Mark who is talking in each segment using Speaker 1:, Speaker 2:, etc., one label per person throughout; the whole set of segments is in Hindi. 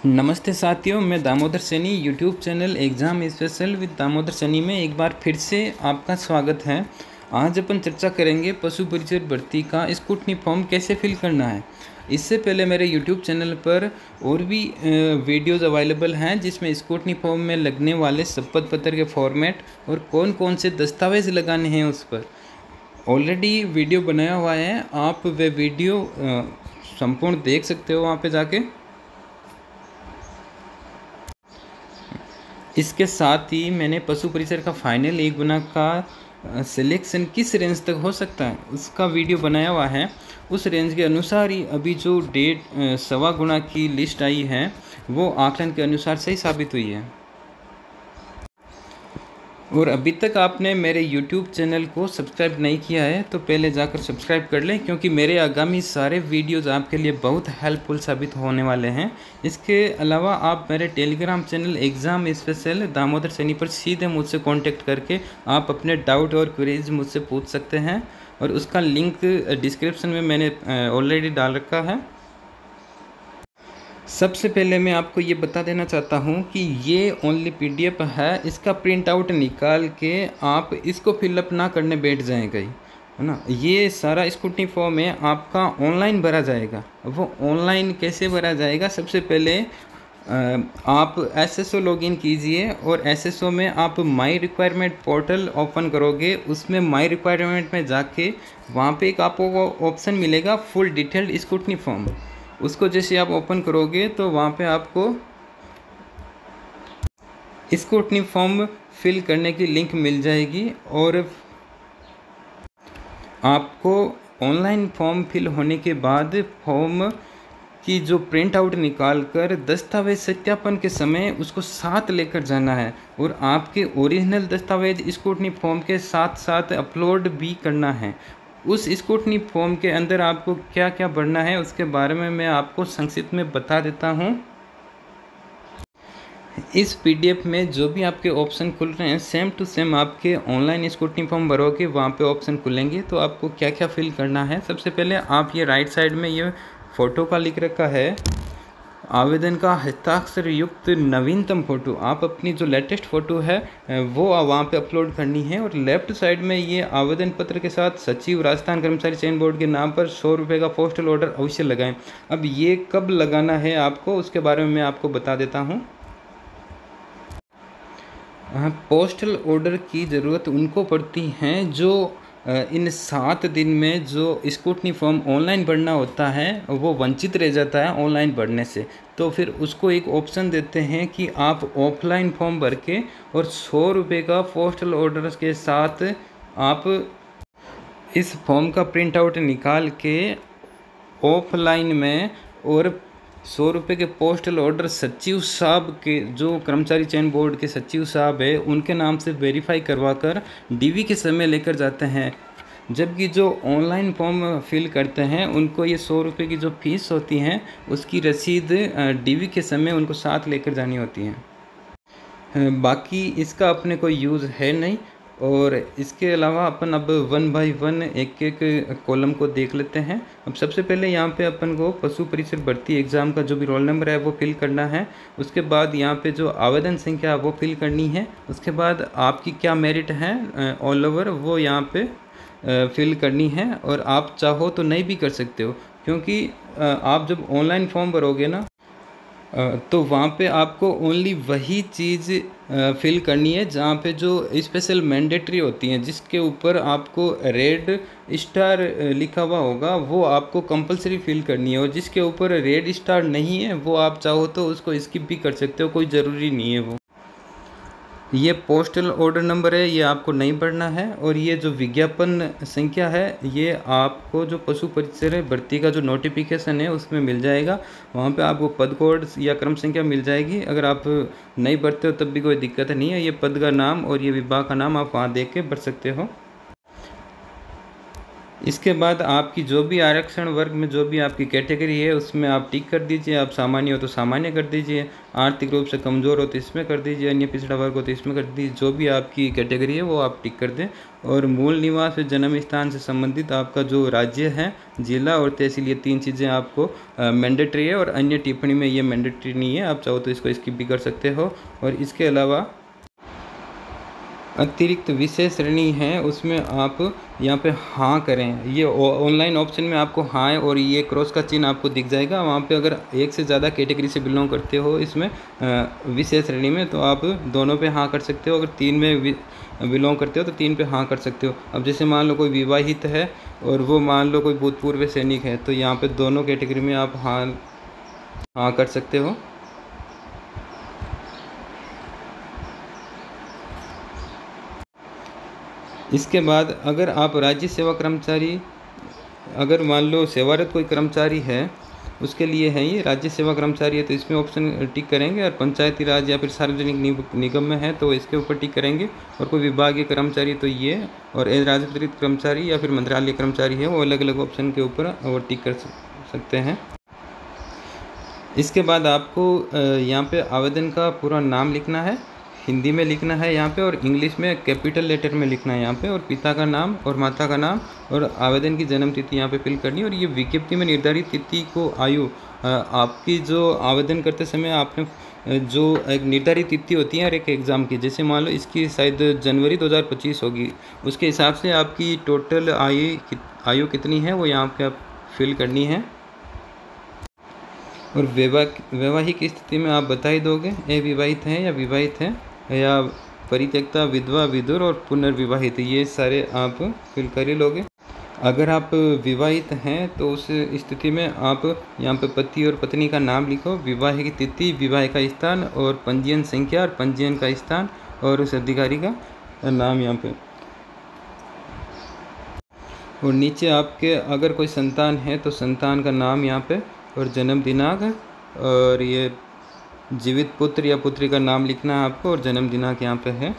Speaker 1: नमस्ते साथियों, मैं Damodar Saini YouTube channel exam special with Damodar Saini में एक बार फिर से आपका स्वागत है। आज अपन चर्चा करेंगे पशु परिचर भर्ती का स्क्रूटनी फॉर्म कैसे फिल करना है। इससे पहले मेरे यूट्यूब चैनल पर और भी वीडियोज़ अवेलेबल हैं जिसमें स्क्रूटनी फॉर्म में लगने वाले शपथ पत्र के फॉर्मेट और कौन कौन से दस्तावेज़ लगाने हैं उस पर ऑलरेडी वीडियो बनाया हुआ है। आप वे वीडियो संपूर्ण देख सकते हो वहाँ पे जाके। इसके साथ ही मैंने पशु परिसर का फाइनल 1 गुना का सिलेक्शन किस रेंज तक हो सकता है उसका वीडियो बनाया हुआ है। उस रेंज के अनुसार ही अभी जो डेट 1.25 गुना की लिस्ट आई है वो आकलन के अनुसार सही साबित हुई है। और अभी तक आपने मेरे YouTube चैनल को सब्सक्राइब नहीं किया है तो पहले जाकर सब्सक्राइब कर लें, क्योंकि मेरे आगामी सारे वीडियोज़ आपके लिए बहुत हेल्पफुल साबित होने वाले हैं। इसके अलावा आप मेरे Telegram channel exam special Damodar Saini पर सीधे मुझसे कांटेक्ट करके आप अपने डाउट और क्वेरीज मुझसे पूछ सकते हैं, और उसका लिंक डिस्क्रिप्शन में मैंने ऑलरेडी डाल रखा है। सबसे पहले मैं आपको ये बता देना चाहता हूँ कि ये ओनली PDF है, इसका प्रिंट आउट निकाल के आप इसको फिलअप ना करने बैठ जाएं कहीं, है ना। ये सारा स्क्रूटनी फॉर्म है आपका ऑनलाइन भरा जाएगा। वो ऑनलाइन कैसे भरा जाएगा? सबसे पहले आप SSO लॉगिन कीजिए और SSO में आप माई रिक्वायरमेंट पोर्टल ओपन करोगे। उसमें माई रिक्वायरमेंट में जाके वहाँ पे एक आपको ऑप्शन मिलेगा फुल डिटेल्ड स्क्रूटनी फॉर्म। उसको जैसे आप ओपन करोगे तो वहाँ पे आपको स्क्रूटनी फॉर्म फिल करने की लिंक मिल जाएगी, और आपको ऑनलाइन फॉर्म फिल होने के बाद फॉर्म की जो प्रिंट आउट निकाल कर दस्तावेज सत्यापन के समय उसको साथ लेकर जाना है, और आपके ओरिजिनल दस्तावेज स्क्रूटनी फॉर्म के साथ साथ अपलोड भी करना है। उस स्क्रूटनी फॉर्म के अंदर आपको क्या क्या भरना है उसके बारे में मैं आपको संक्षिप्त में बता देता हूँ। इस PDF में जो भी आपके ऑप्शन खुल रहे हैं सेम टू सेम आपके ऑनलाइन स्क्रूटनी फॉर्म भरोगे वहाँ पे ऑप्शन खुलेंगे। तो आपको क्या क्या फिल करना है, सबसे पहले आप ये राइट साइड में ये फ़ोटो का लिख रखा है आवेदन का हस्ताक्षर युक्त नवीनतम फ़ोटो, आप अपनी जो लेटेस्ट फ़ोटो है वो वहाँ पे अपलोड करनी है। और लेफ़्ट साइड में ये आवेदन पत्र के साथ सचिव राजस्थान कर्मचारी चयन बोर्ड के नाम पर 100 रुपये का पोस्टल ऑर्डर अवश्य लगाएं। अब ये कब लगाना है आपको उसके बारे में मैं आपको बता देता हूँ। पोस्टल ऑर्डर की ज़रूरत उनको पड़ती हैं जो इन 7 दिन में जो स्क्रूटनी फॉर्म ऑनलाइन भरना होता है वो वंचित रह जाता है ऑनलाइन भरने से। तो फिर उसको एक ऑप्शन देते हैं कि आप ऑफलाइन फॉर्म भर के और 100 रुपये का पोस्टल ऑर्डर के साथ आप इस फॉर्म का प्रिंट आउट निकाल के ऑफलाइन में और 100 रुपये के पोस्टल ऑर्डर सचिव साहब के, जो कर्मचारी चयन बोर्ड के सचिव साहब है उनके नाम से वेरीफाई करवा कर DV के समय लेकर जाते हैं। जबकि जो ऑनलाइन फॉर्म फिल करते हैं उनको ये 100 रुपये की जो फीस होती है उसकी रसीद DV के समय उनको साथ लेकर जानी होती है। बाकी इसका अपने कोई यूज़ है नहीं। और इसके अलावा अपन अब 1 बाय 1 एक एक कॉलम को देख लेते हैं। अब सबसे पहले यहाँ पे अपन को पशु परिसर भर्ती एग्ज़ाम का जो भी रोल नंबर है वो फिल करना है। उसके बाद यहाँ पे जो आवेदन संख्या वो फिल करनी है। उसके बाद आपकी क्या मेरिट है ऑल ओवर वो यहाँ पे फिल करनी है। और आप चाहो तो नहीं भी कर सकते हो, क्योंकि आप जब ऑनलाइन फॉर्म भरोगे ना तो वहाँ पे आपको ओनली वही चीज़ फिल करनी है जहाँ पे जो स्पेशल मैंडेटरी होती हैं, जिसके ऊपर आपको रेड स्टार लिखा हुआ होगा वो आपको कंपलसरी फिल करनी है। और जिसके ऊपर रेड स्टार नहीं है वो आप चाहो तो उसको स्किप भी कर सकते हो, कोई ज़रूरी नहीं है वो। ये पोस्टल ऑर्डर नंबर है, ये आपको नहीं भरना है। और ये जो विज्ञापन संख्या है ये आपको जो पशु परिचर भर्ती का जो नोटिफिकेशन है उसमें मिल जाएगा। वहाँ पे आपको पद कोड या क्रम संख्या मिल जाएगी। अगर आप नहीं भरते हो तब भी कोई दिक्कत नहीं है। ये पद का नाम और ये विभाग का नाम आप वहाँ देख के भर सकते हो। इसके बाद आपकी जो भी आरक्षण वर्ग में जो भी आपकी कैटेगरी है उसमें आप टिक कर दीजिए। आप सामान्य हो तो सामान्य कर दीजिए, आर्थिक रूप से कमज़ोर हो तो इसमें कर दीजिए, अन्य पिछड़ा वर्ग हो तो इसमें कर दीजिए। जो भी आपकी कैटेगरी है वो आप टिक कर दें। और मूल निवास और जन्म स्थान से संबंधित आपका जो राज्य है, जिला और तहसील, ये 3 चीज़ें आपको मैंडेटरी है और अन्य टिप्पणी में ये मैंडेटरी नहीं है। आप चाहो तो इसको स्किप भी कर सकते हो। और इसके अलावा अतिरिक्त विषय श्रेणी है उसमें आप यहाँ पे हाँ करें। ये ऑनलाइन ऑप्शन में आपको हाँ और ये क्रॉस का चिन्ह आपको दिख जाएगा। वहाँ पे अगर एक से ज़्यादा कैटेगरी से बिलोंग करते हो इसमें विषय श्रेणी में, तो आप दोनों पे हाँ कर सकते हो। अगर 3 में बिलोंग करते हो तो 3 पे हाँ कर सकते हो। अब जैसे मान लो कोई विवाहित है और वो मान लो कोई भूतपूर्व सैनिक है, तो यहाँ पर दोनों कैटेगरी में आप हाँ कर सकते हो। इसके बाद अगर आप राज्य सेवा कर्मचारी, अगर मान लो सेवारत कोई कर्मचारी है उसके लिए है ये राज्य सेवा कर्मचारी है तो इसमें ऑप्शन टिक करेंगे। और पंचायती राज या फिर सार्वजनिक निगम में है तो इसके ऊपर टिक करेंगे। और कोई विभागीय कर्मचारी तो ये, और राजपत्रित कर्मचारी या फिर मंत्रालय कर्मचारी है वो अलग अलग ऑप्शन के ऊपर वो टिक कर सकते हैं। इसके बाद आपको यहाँ पे आवेदन का पूरा नाम लिखना है, हिंदी में लिखना है यहाँ पे, और इंग्लिश में कैपिटल लेटर में लिखना है यहाँ पे, और पिता का नाम और माता का नाम और आवेदन की जन्म तिथि यहाँ पे फिल करनी है। और ये विज्ञप्ति में निर्धारित तिथि को आयु, आपकी जो आवेदन करते समय आपने जो एक निर्धारित तिथि होती है हर एक एग्ज़ाम की, जैसे मान लो इसकी शायद जनवरी 2025 होगी, उसके हिसाब से आपकी टोटल आयु कितनी है वो यहाँ पे आप फिल करनी है। और वैवाहिक स्थिति में आप बता ही दोगे अविवाहित हैं या विवाहित हैं, या परित्यक्ता, विधवा, विधुर और पुनर्विवाहित, ये सारे आप फिल कर ही लोगे। अगर आप विवाहित हैं तो उस स्थिति में आप यहाँ पे पति और पत्नी का नाम लिखो, विवाह की तिथि, विवाह का स्थान और पंजीयन संख्या और पंजीयन का स्थान और उस अधिकारी का नाम यहाँ पे। और नीचे आपके अगर कोई संतान है तो संतान का नाम यहाँ पे और जन्म दिनांक, और ये जीवित पुत्र या पुत्री का नाम लिखना है आपको और जन्म दिनांक यहाँ पे है।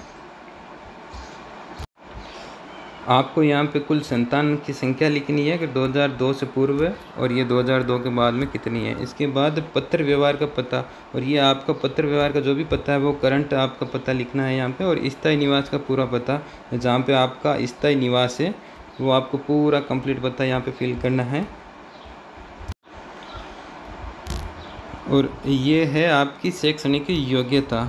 Speaker 1: आपको यहाँ पे कुल संतान की संख्या लिखनी है कि 2002 से पूर्व है और ये 2002 के बाद में कितनी है। इसके बाद पत्र व्यवहार का पता, और ये आपका पत्र व्यवहार का जो भी पता है वो करंट आपका पता लिखना है यहाँ पे। और स्थायी निवास का पूरा पता, जहाँ पे आपका स्थायी निवास है वो आपको पूरा कंप्लीट पता यहाँ पे फिल करना है। और ये है आपकी शैक्षणिक योग्यता,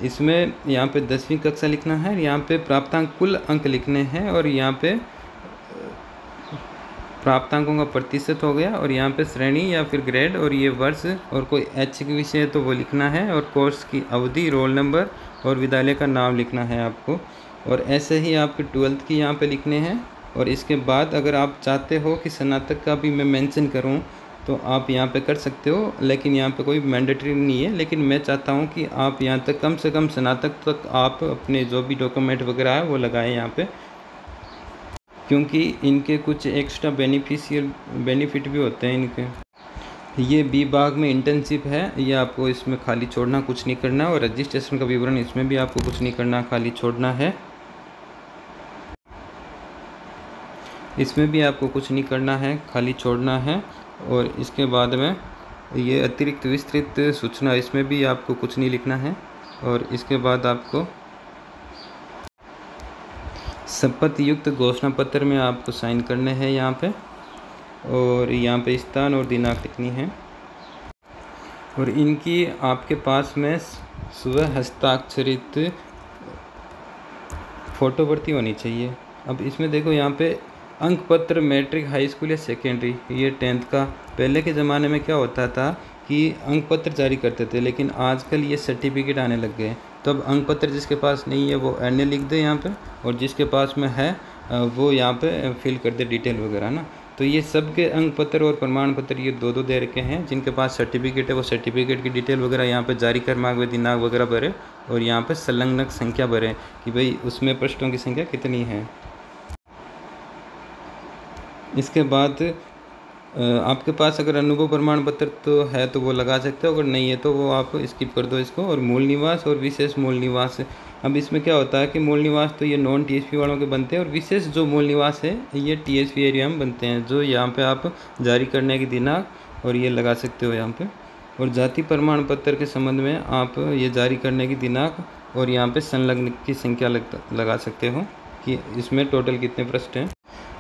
Speaker 1: इसमें यहाँ पे 10वीं कक्षा लिखना है, यहाँ पे प्राप्तांक कुल अंक लिखने हैं, और यहाँ पे प्राप्तांकों का प्रतिशत हो गया, और यहाँ पे श्रेणी या फिर ग्रेड, और ये वर्ष, और कोई ऐच्छिक विषय है तो वो लिखना है, और कोर्स की अवधि, रोल नंबर और विद्यालय का नाम लिखना है आपको। और ऐसे ही आपके 12th की यहाँ पे लिखने हैं। और इसके बाद अगर आप चाहते हो कि स्नातक का भी मैं मेंशन करूँ तो आप यहाँ पे कर सकते हो, लेकिन यहाँ पे कोई मैंडेटरी नहीं है। लेकिन मैं चाहता हूँ कि आप यहाँ तक कम से कम स्नातक तक आप अपने जो भी डॉक्यूमेंट वगैरह है वो लगाएं यहाँ पे, क्योंकि इनके कुछ एक्स्ट्रा बेनिफिट भी होते हैं इनके। ये बी भाग में इंटर्नशिप है, ये आपको इसमें खाली छोड़ना, कुछ नहीं करना। और रजिस्ट्रेशन का विवरण, इसमें भी आपको कुछ नहीं करना, खाली छोड़ना है। इसमें भी आपको कुछ नहीं करना है, खाली छोड़ना है। और इसके बाद में ये अतिरिक्त विस्तृत सूचना, इसमें भी आपको कुछ नहीं लिखना है। और इसके बाद आपको शपथ युक्त घोषणा पत्र में आपको साइन करने हैं यहाँ पे, और यहाँ पे स्थान और दिनांक लिखनी है। और इनकी आपके पास में स्वयं हस्ताक्षरित फोटोप्रति होनी चाहिए। अब इसमें देखो यहाँ पे अंक पत्र मैट्रिक, हाई स्कूल या सेकेंडरी, ये 10th का। पहले के ज़माने में क्या होता था कि अंक पत्र जारी करते थे, लेकिन आजकल ये सर्टिफिकेट आने लग गए। तो अब अंक पत्र जिसके पास नहीं है वो एन लिख दे यहाँ पे, और जिसके पास में है वो यहाँ पे फिल कर दे डिटेल वगैरह ना। तो ये सब के अंक पत्र और प्रमाण पत्र ये दो दे रखे हैं। जिनके पास सर्टिफिकेट है वो सर्टिफिकेट की डिटेल वगैरह यहाँ पे जारी क्रमांक व दिनांक वगैरह भरे, और यहाँ पे संलग्नक संख्या भरे कि भाई उसमें पृष्ठों की संख्या कितनी है। इसके बाद आपके पास अगर अनुभव प्रमाण पत्र तो है तो वो लगा सकते हो, अगर नहीं है तो वो आप स्किप कर दो इसको। और मूल निवास और विशेष मूल निवास, अब इसमें क्या होता है कि मूल निवास तो ये नॉन टीएसपी वालों के बनते हैं, और विशेष जो मूल निवास है ये टीएसपी एरिया में बनते हैं, जो यहाँ पे आप जारी करने की दिनांक और ये लगा सकते हो यहाँ पे। और जाति प्रमाण पत्र के संबंध में आप ये जारी करने की दिनांक और यहाँ पे संलग्न की संख्या लगा सकते हो कि इसमें टोटल कितने पृष्ठ हैं।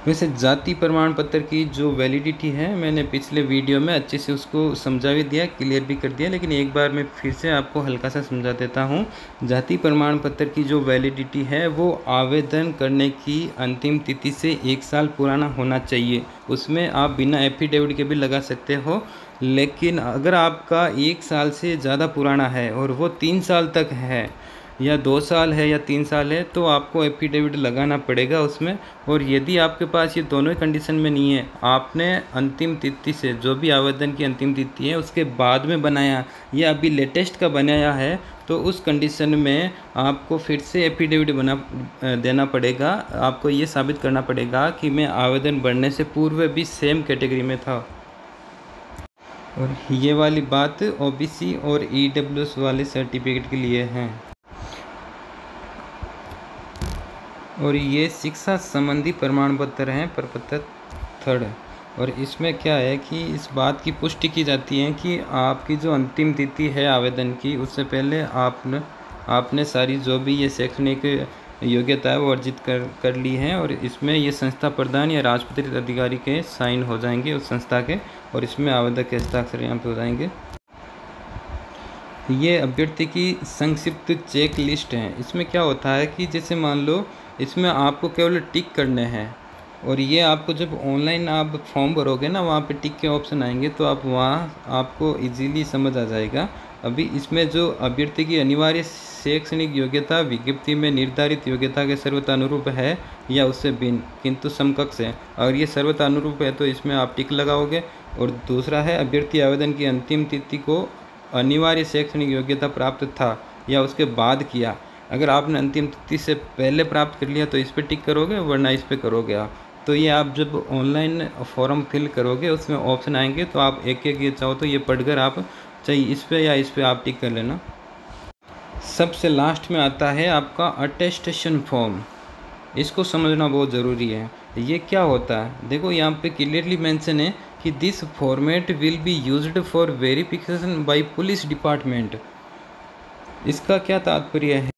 Speaker 1: वैसे जाति प्रमाण पत्र की जो वैलिडिटी है मैंने पिछले वीडियो में अच्छे से उसको समझा भी दिया, क्लियर भी कर दिया, लेकिन एक बार मैं फिर से आपको हल्का सा समझा देता हूँ। जाति प्रमाण पत्र की जो वैलिडिटी है वो आवेदन करने की अंतिम तिथि से 1 साल पुराना होना चाहिए। उसमें आप बिना एफिडेविट के भी लगा सकते हो, लेकिन अगर आपका 1 साल से ज़्यादा पुराना है और वो 3 साल तक है या 2 साल है या 3 साल है तो आपको एफिडेविट लगाना पड़ेगा उसमें। और यदि आपके पास ये दोनों ही कंडीशन में नहीं है, आपने अंतिम तिथि से, जो भी आवेदन की अंतिम तिथि है उसके बाद में बनाया या अभी लेटेस्ट का बनाया है, तो उस कंडीशन में आपको फिर से एफिडेविट देना पड़ेगा। आपको ये साबित करना पड़ेगा कि मैं आवेदन भरने से पूर्व भी सेम कैटेगरी में था। और ये वाली बात ओबीसी और ईडब्ल्यूएस वाले सर्टिफिकेट के लिए हैं। और ये शिक्षा संबंधी प्रमाण पत्र हैं, प्रपत्र 3rd। और इसमें क्या है कि इस बात की पुष्टि की जाती है कि आपकी जो अंतिम तिथि है आवेदन की, उससे पहले आपने सारी जो भी ये शैक्षणिक योग्यता है वो अर्जित कर ली है। और इसमें ये संस्था प्रधान या राजपत्रित अधिकारी के साइन हो जाएंगे उस संस्था के, और इसमें आवेदक के हस्ताक्षर यहाँ पे हो जाएंगे। ये अभ्यर्थी की संक्षिप्त चेक लिस्ट है। इसमें क्या होता है कि जैसे मान लो इसमें आपको केवल टिक करने हैं, और ये आपको जब ऑनलाइन आप फॉर्म भरोगे ना, वहाँ पे टिक के ऑप्शन आएंगे तो आप वहाँ आपको इजीली समझ आ जाएगा। अभी इसमें जो अभ्यर्थी की अनिवार्य शैक्षणिक योग्यता विज्ञप्ति में निर्धारित योग्यता के सर्वतानुरूप है या उससे भिन्न किंतु समकक्ष है, अगर ये सर्वतानुरूप है तो इसमें आप टिक लगाओगे। और दूसरा है अभ्यर्थी आवेदन की अंतिम तिथि को अनिवार्य शैक्षणिक योग्यता प्राप्त था या उसके बाद किया। अगर आपने अंतिम तिथि से पहले प्राप्त कर लिया तो इस पर टिक करोगे, वरना इस पर करोगे आप। तो ये आप जब ऑनलाइन फॉर्म फिल करोगे उसमें ऑप्शन आएंगे तो आप एक एक ये चाहो तो ये पढ़कर आप चाहे इस पर या इस पर आप टिक कर लेना। सबसे लास्ट में आता है आपका अटेस्टेशन फॉर्म। इसको समझना बहुत ज़रूरी है। ये क्या होता है, देखो यहाँ पे क्लियरली मेंशन है कि this format will be used for verification bye police department. इसका क्या तात्पर्य है,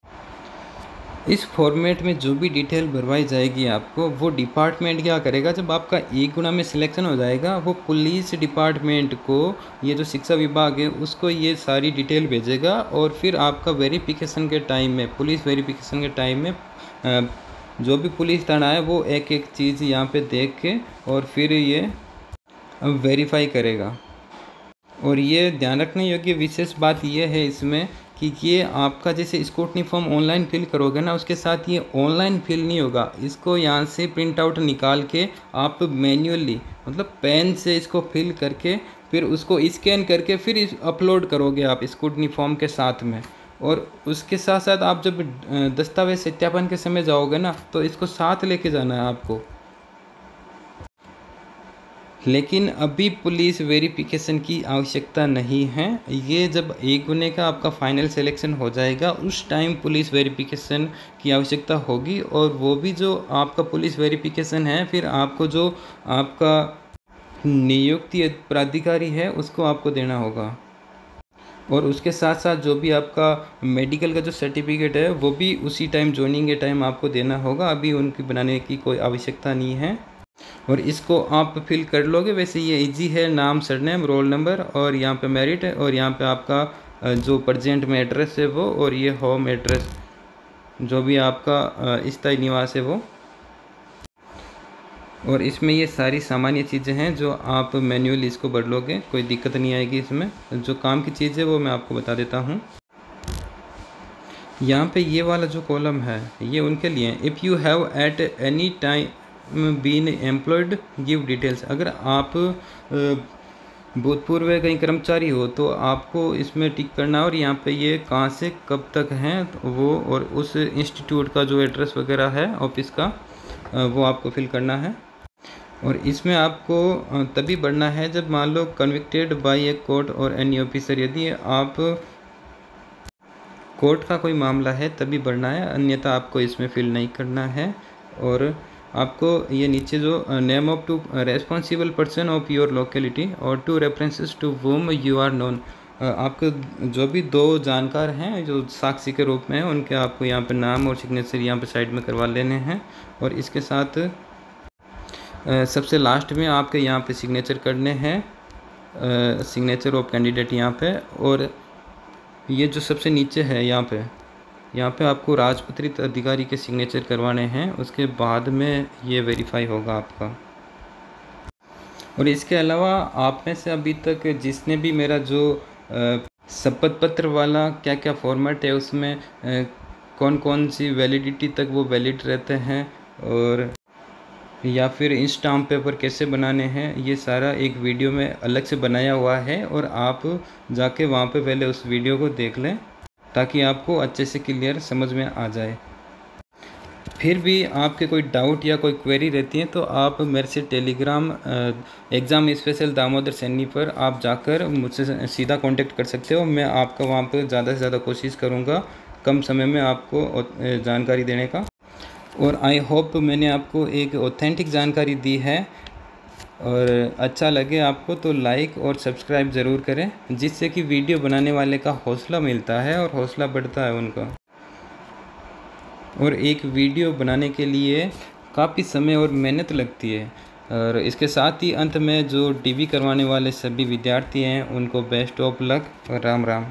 Speaker 1: इस फॉर्मेट में जो भी डिटेल भरवाई जाएगी आपको, वो डिपार्टमेंट क्या करेगा, जब आपका 1 गुना में सिलेक्शन हो जाएगा वो पुलिस डिपार्टमेंट को, ये जो शिक्षा विभाग है उसको ये सारी डिटेल भेजेगा। और फिर आपका वेरिफिकेशन के टाइम में, पुलिस वेरिफिकेशन के टाइम में जो भी पुलिस थाना है वो एक एक चीज़ यहाँ पे देख के और फिर ये वेरीफाई करेगा। और ये ध्यान रखने योग्य विशेष बात ये है इसमें कि ये आपका जैसे स्क्रूटनी फॉर्म ऑनलाइन फिल करोगे ना, उसके साथ ये ऑनलाइन फिल नहीं होगा। इसको यहाँ से प्रिंट आउट निकाल के आप मैन्युअली, मतलब पेन से इसको फिल करके फिर उसको स्कैन करके फिर अपलोड करोगे आप स्क्रूटनी फॉर्म के साथ में। और उसके साथ साथ आप जब दस्तावेज सत्यापन के समय जाओगे ना, तो इसको साथ लेके जाना है आपको। लेकिन अभी पुलिस वेरिफिकेशन की आवश्यकता नहीं है। ये जब 1 गुने का आपका फाइनल सिलेक्शन हो जाएगा उस टाइम पुलिस वेरिफिकेशन की आवश्यकता होगी। और वो भी जो आपका पुलिस वेरिफिकेशन है फिर आपको जो आपका नियुक्ति प्राधिकारी है उसको आपको देना होगा। और उसके साथ साथ जो भी आपका मेडिकल का जो सर्टिफिकेट है वो भी उसी टाइम, ज्वाइनिंग के टाइम आपको देना होगा। अभी उनकी बनाने की कोई आवश्यकता नहीं है और इसको आप फिल कर लोगे। वैसे ये इजी है, नाम, सरनेम, रोल नंबर और यहाँ पे मेरिट है और यहाँ पे आपका जो प्रेजेंट में एड्रेस है वो, और ये होम एड्रेस जो भी आपका स्थायी निवास है वो। और इसमें ये सारी सामान्य चीज़ें हैं जो आप मैन्युअली इसको भर लोगे, कोई दिक्कत नहीं आएगी इसमें। जो काम की चीज़ है वो मैं आपको बता देता हूँ। यहाँ पे ये वाला जो कॉलम है ये उनके लिए, if you have at any time been employed give details. अगर आप भूतपूर्व कहीं कर्मचारी हो तो आपको इसमें टिक करना है। और यहाँ पे ये कहाँ से कब तक हैं तो वो, और उस इंस्टीट्यूट का जो एड्रेस वगैरह है ऑफिस का वो आपको फिल करना है। और इसमें आपको तभी भरना है जब मान लो कन्विक्टेड बाय ए कोर्ट और एनी ऑफिसर, यदि आप कोर्ट का कोई मामला है तभी भरना है, अन्यथा आपको इसमें फिल नहीं करना है। और आपको ये नीचे जो name of two responsible person of your locality और two references to whom you are known, आपको जो भी 2 जानकार हैं जो साक्षी के रूप में हैं उनके आपको यहाँ पे नाम और सिग्नेचर यहाँ पे साइड में करवा लेने हैं। और इसके साथ सबसे लास्ट में आपके यहाँ पे सिग्नेचर करने हैं, सिग्नेचर ऑफ कैंडिडेट यहाँ पे। और ये जो सबसे नीचे है यहाँ पे आपको राजपत्रित अधिकारी के सिग्नेचर करवाने हैं, उसके बाद में ये वेरीफाई होगा आपका। और इसके अलावा आप में से अभी तक जिसने भी मेरा जो शपथ पत्र वाला क्या क्या फॉर्मेट है उसमें कौन कौन सी वैलिडिटी तक वो वैलिड रहते हैं और या फिर स्टाम्प पेपर कैसे बनाने हैं, ये सारा एक वीडियो में अलग से बनाया हुआ है। और आप जाके वहाँ पे पहले उस वीडियो को देख लें ताकि आपको अच्छे से क्लियर समझ में आ जाए। फिर भी आपके कोई डाउट या कोई क्वेरी रहती है तो आप मेरे से Telegram exam special Damodar Saini पर आप जाकर मुझसे सीधा कांटेक्ट कर सकते हो। मैं आपका वहाँ पर ज़्यादा से ज़्यादा कोशिश करूँगा कम समय में आपको जानकारी देने का। और आई होप मैंने आपको एक ऑथेंटिक जानकारी दी है, और अच्छा लगे आपको तो लाइक और सब्सक्राइब ज़रूर करें, जिससे कि वीडियो बनाने वाले का हौसला मिलता है और हौसला बढ़ता है उनका। और एक वीडियो बनाने के लिए काफ़ी समय और मेहनत लगती है। और इसके साथ ही अंत में जो DV करवाने वाले सभी विद्यार्थी हैं उनको बेस्ट ऑफ लक और राम राम।